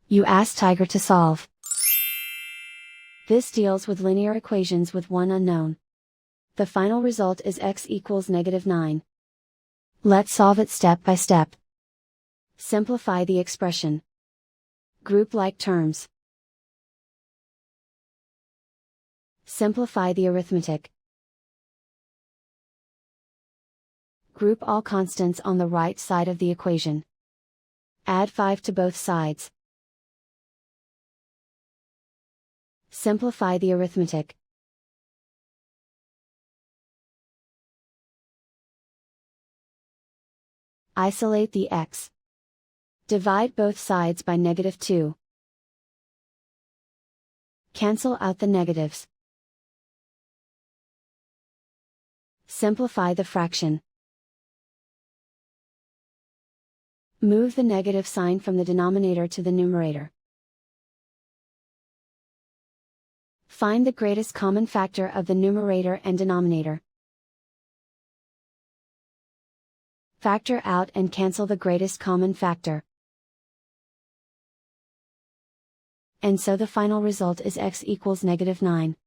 You ask Tiger to solve. This deals with linear equations with one unknown. The final result is x equals -9. Let's solve it step by step. Simplify the expression. Group like terms. Simplify the arithmetic. Group all constants on the right side of the equation. Add 5 to both sides. Simplify the arithmetic. Isolate the x. Divide both sides by -2. Cancel out the negatives. Simplify the fraction. Move the negative sign from the denominator to the numerator. Find the greatest common factor of the numerator and denominator. Factor out and cancel the greatest common factor. And so the final result is x equals -9.